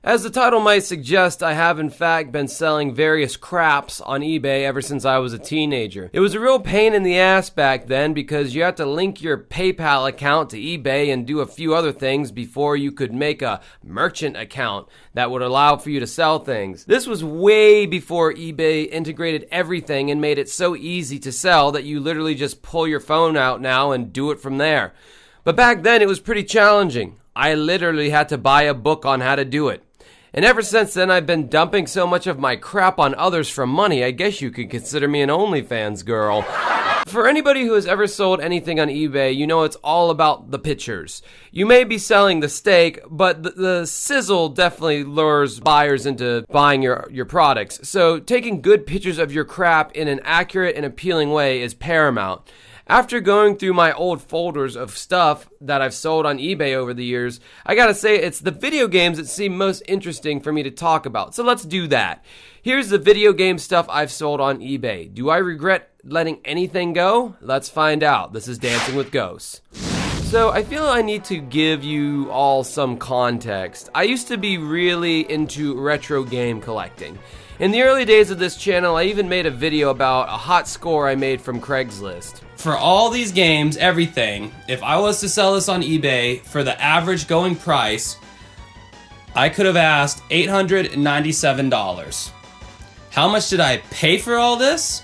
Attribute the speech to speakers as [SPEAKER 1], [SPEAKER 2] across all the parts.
[SPEAKER 1] As the title might suggest, I have in fact been selling various craps on eBay ever since I was a teenager. It was a real pain in the ass back then because you had to link your PayPal account to eBay and do a few other things before you could make a merchant account that would allow for you to sell things. This was way before eBay integrated everything and made it so easy to sell that you literally just pull your phone out now and do it from there. But back then it was pretty challenging. I literally had to buy a book on how to do it. And ever since then, I've been dumping so much of my crap on others for money, I guess you could consider me an OnlyFans girl. For anybody who has ever sold anything on eBay, you know it's all about the pictures. You may be selling the steak, but the sizzle definitely lures buyers into buying your products. So taking good pictures of your crap in an accurate and appealing way is paramount. After going through my old folders of stuff that I've sold on eBay over the years, I gotta say it's the video games that seem most interesting for me to talk about. So let's do that. Here's the video game stuff I've sold on eBay. Do I regret letting anything go? Let's find out. This is Dancing with Ghosts. So I feel I need to give you all some context. I used to be really into retro game collecting. In the early days of this channel, I even made a video about a hot score I made from Craigslist. For all these games, everything, if I was to sell this on eBay for the average going price, I could have asked $897. How much did I pay for all this?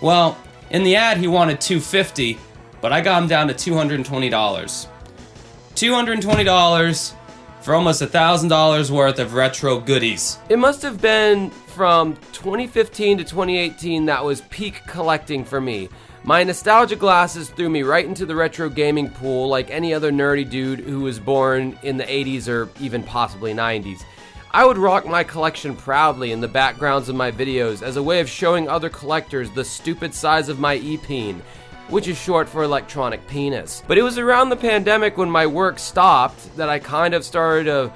[SPEAKER 1] Well, in the ad he wanted $250, but I got him down to $220. $220 for almost $1,000 worth of retro goodies. It must have been from 2015 to 2018 that was peak collecting for me. My nostalgia glasses threw me right into the retro gaming pool like any other nerdy dude who was born in the 80s or even possibly 90s. I would rock my collection proudly in the backgrounds of my videos as a way of showing other collectors the stupid size of my e-peen, which is short for electronic penis. But it was around the pandemic when my work stopped that I kind of started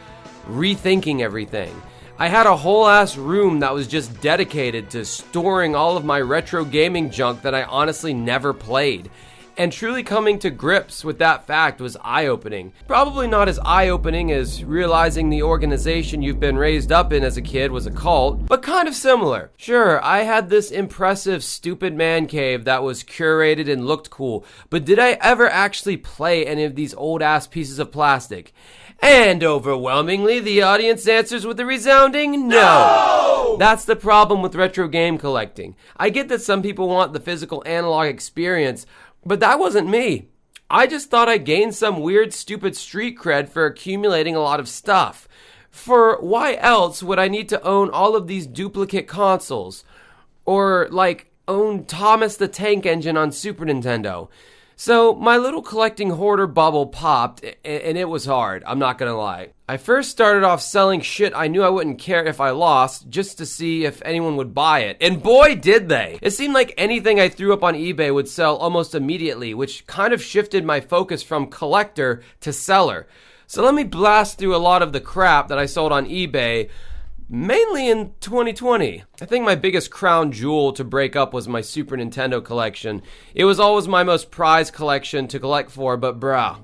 [SPEAKER 1] rethinking everything. I had a whole ass room that was just dedicated to storing all of my retro gaming junk that I honestly never played. And truly coming to grips with that fact was eye-opening. Probably not as eye-opening as realizing the organization you've been raised up in as a kid was a cult, but kind of similar. Sure, I had this impressive stupid man cave that was curated and looked cool, but did I ever actually play any of these old-ass pieces of plastic? And overwhelmingly, the audience answers with a resounding no! That's the problem with retro game collecting. I get that some people want the physical analog experience, but that wasn't me. I just thought I gained some weird, stupid street cred for accumulating a lot of stuff. For why else would I need to own all of these duplicate consoles? Or, like, own Thomas the Tank Engine on Super Nintendo? So my little collecting hoarder bubble popped, and it was hard, I'm not gonna lie. I first started off selling shit I knew I wouldn't care if I lost, just to see if anyone would buy it. And boy, did they! It seemed like anything I threw up on eBay would sell almost immediately, which kind of shifted my focus from collector to seller. So let me blast through a lot of the crap that I sold on eBay, mainly in 2020. I think my biggest crown jewel to break up was my Super Nintendo collection. It was always my most prized collection to collect for, but bruh,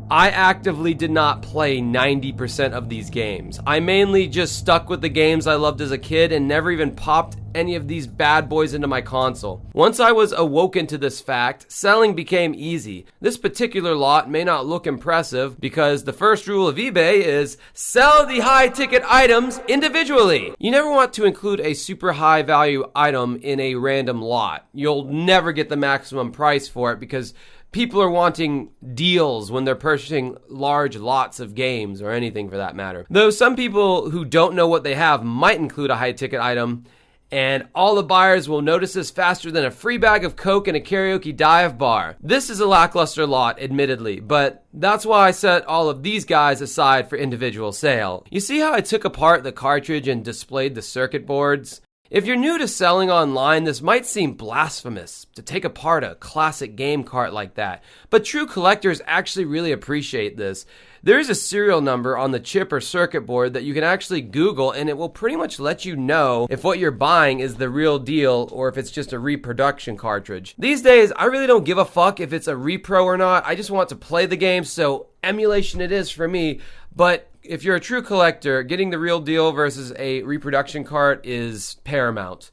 [SPEAKER 1] I actively did not play 90% of these games. I mainly just stuck with the games I loved as a kid and never even popped any of these bad boys into my console. Once I was awoken to this fact, selling became easy. This particular lot may not look impressive because the first rule of eBay is sell the high ticket items individually. You never want to include a super high value item in a random lot. You'll never get the maximum price for it because people are wanting deals when they're purchasing large lots of games or anything for that matter. Though some people who don't know what they have might include a high ticket item, and all the buyers will notice this faster than a free bag of Coke in a karaoke dive bar. This is a lackluster lot, admittedly, but that's why I set all of these guys aside for individual sale. You see how I took apart the cartridge and displayed the circuit boards? If you're new to selling online, this might seem blasphemous to take apart a classic game cart like that, but true collectors actually really appreciate this. There is a serial number on the chip or circuit board that you can actually Google, and it will pretty much let you know if what you're buying is the real deal or if it's just a reproduction cartridge. These days, I really don't give a fuck if it's a repro or not. I just want to play the game, so emulation it is for me. But if you're a true collector, getting the real deal versus a reproduction cart is paramount.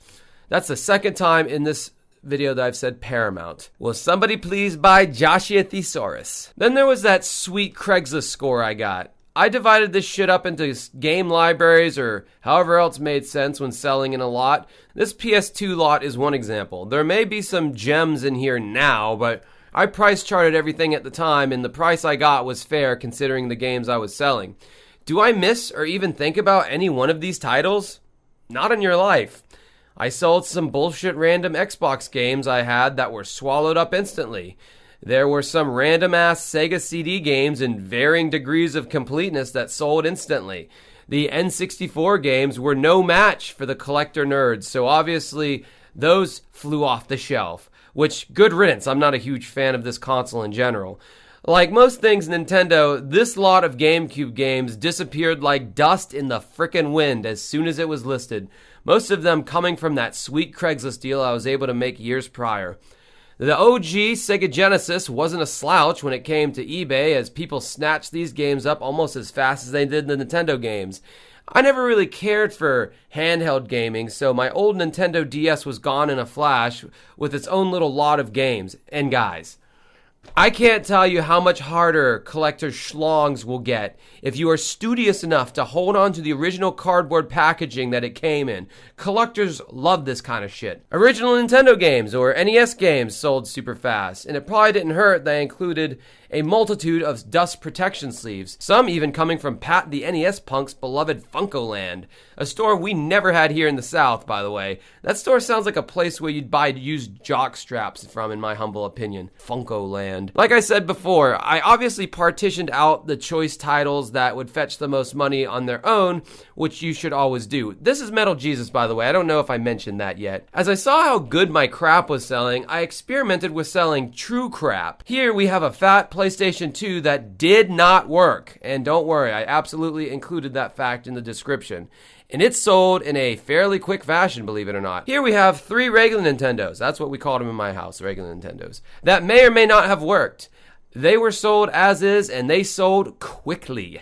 [SPEAKER 1] That's the second time in this video that I've said paramount. Will somebody please buy Joshua Thesaurus? Then there was that sweet Craigslist score I got. I divided this shit up into game libraries or however else made sense when selling in a lot. This PS2 lot is one example. There may be some gems in here now, but I price charted everything at the time, and the price I got was fair considering the games I was selling. Do I miss or even think about any one of these titles? Not in your life. I sold some bullshit random Xbox games I had that were swallowed up instantly. There were some random-ass Sega CD games in varying degrees of completeness that sold instantly. The N64 games were no match for the collector nerds, so obviously those flew off the shelf. Which, good riddance, I'm not a huge fan of this console in general. Like most things Nintendo, this lot of GameCube games disappeared like dust in the frickin' wind as soon as it was listed. Most of them coming from that sweet Craigslist deal I was able to make years prior. The OG Sega Genesis wasn't a slouch when it came to eBay, as people snatched these games up almost as fast as they did the Nintendo games. I never really cared for handheld gaming, so my old Nintendo DS was gone in a flash with its own little lot of games. And guys, I can't tell you how much harder collector schlongs will get if you are studious enough to hold on to the original cardboard packaging that it came in. Collectors love this kind of shit. Original Nintendo games or NES games sold super fast, and it probably didn't hurt they included a multitude of dust protection sleeves, some even coming from Pat the NES Punk's beloved Funkoland, a store we never had here in the South, by the way. That store sounds like a place where you'd buy used jock straps from, in my humble opinion. Funkoland. Like I said before, I obviously partitioned out the choice titles that would fetch the most money on their own, which you should always do. This is Metal Jesus, by the way. I don't know if I mentioned that yet. As I saw how good my crap was selling, I experimented with selling true crap. Here we have a fat PlayStation 2 that did not work. And don't worry, I absolutely included that fact in the description. And it sold in a fairly quick fashion, believe it or not. Here we have 3 regular Nintendos. That's what we called them in my house, regular Nintendos. That may or may not have worked. They were sold as is, and they sold quickly.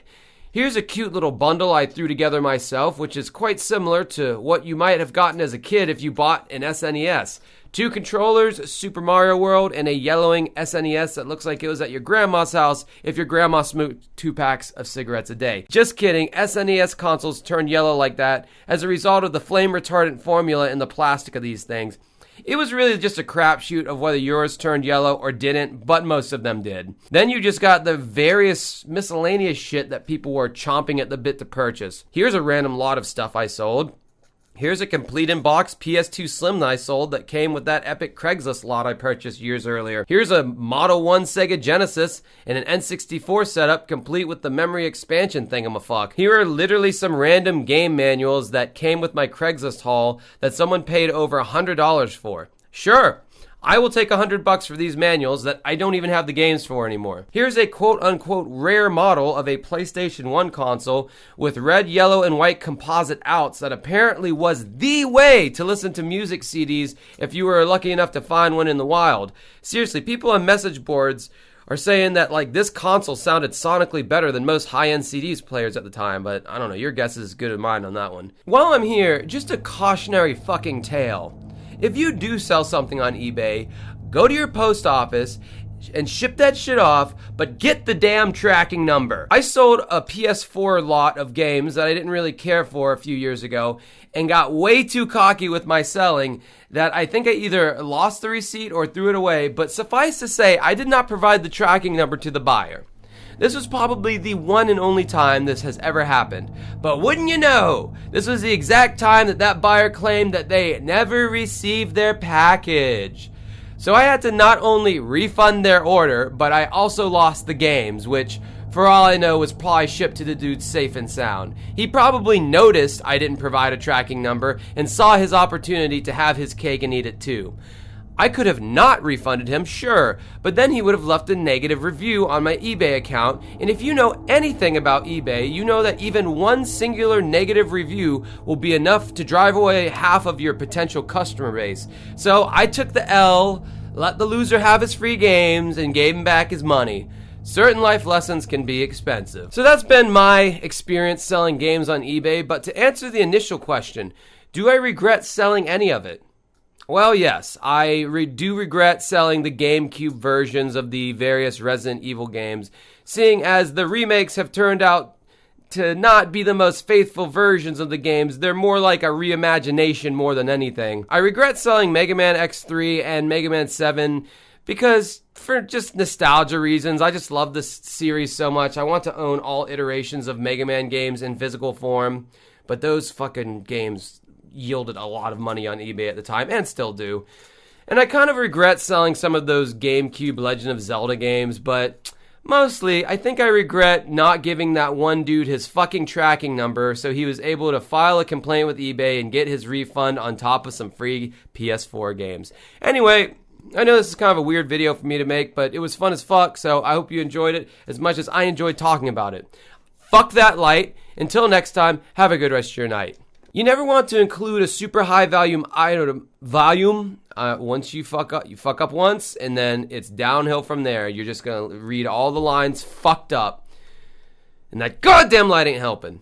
[SPEAKER 1] Here's a cute little bundle I threw together myself, which is quite similar to what you might have gotten as a kid if you bought an SNES. 2 controllers, Super Mario World, and a yellowing SNES that looks like it was at your grandma's house if your grandma smoked 2 packs of cigarettes a day. Just kidding, SNES consoles turned yellow like that as a result of the flame retardant formula in the plastic of these things. It was really just a crapshoot of whether yours turned yellow or didn't, but most of them did. Then you just got the various miscellaneous shit that people were chomping at the bit to purchase. Here's a random lot of stuff I sold. Here's a complete in-box PS2 Slim that I sold that came with that epic Craigslist lot I purchased years earlier. Here's a Model 1 Sega Genesis and an N64 setup complete with the memory expansion thingamafuck. Here are literally some random game manuals that came with my Craigslist haul that someone paid over $100 for. Sure, I will take $100 for these manuals that I don't even have the games for anymore. Here's a quote-unquote rare model of a PlayStation 1 console with red, yellow, and white composite outs that apparently was the way to listen to music CDs if you were lucky enough to find one in the wild. Seriously, people on message boards are saying that like this console sounded sonically better than most high-end CDs players at the time, but I don't know, your guess is as good as mine on that one. While I'm here, just a cautionary fucking tale. If you do sell something on eBay, go to your post office and ship that shit off, but get the damn tracking number. I sold a PS4 lot of games that I didn't really care for a few years ago and got way too cocky with my selling that I think I either lost the receipt or threw it away, but suffice to say, I did not provide the tracking number to the buyer. This was probably the one and only time this has ever happened. But wouldn't you know, this was the exact time that buyer claimed that they never received their package. So I had to not only refund their order, but I also lost the games, which, for all I know, was probably shipped to the dude safe and sound. He probably noticed I didn't provide a tracking number and saw his opportunity to have his cake and eat it too. I could have not refunded him, sure, but then he would have left a negative review on my eBay account, and if you know anything about eBay, you know that even one singular negative review will be enough to drive away half of your potential customer base. So I took the L, let the loser have his free games, and gave him back his money. Certain life lessons can be expensive. So that's been my experience selling games on eBay, but to answer the initial question, do I regret selling any of it? Well, yes, I do regret selling the GameCube versions of the various Resident Evil games, seeing as the remakes have turned out to not be the most faithful versions of the games. They're more like a reimagination more than anything. I regret selling Mega Man X3 and Mega Man 7 because for just nostalgia reasons. I just love this series so much. I want to own all iterations of Mega Man games in physical form, but those fucking games yielded a lot of money on eBay at the time, and still do. And I kind of regret selling some of those GameCube Legend of Zelda games, but mostly, I think I regret not giving that one dude his fucking tracking number so he was able to file a complaint with eBay and get his refund on top of some free PS4 games. Anyway, I know this is kind of a weird video for me to make, but it was fun as fuck, so I hope you enjoyed it as much as I enjoyed talking about it. Fuck that light. Until next time, have a good rest of your night. You never want to include a super high volume item. Once you fuck up once, and then it's downhill from there. You're just gonna read all the lines fucked up, and that goddamn light ain't helping.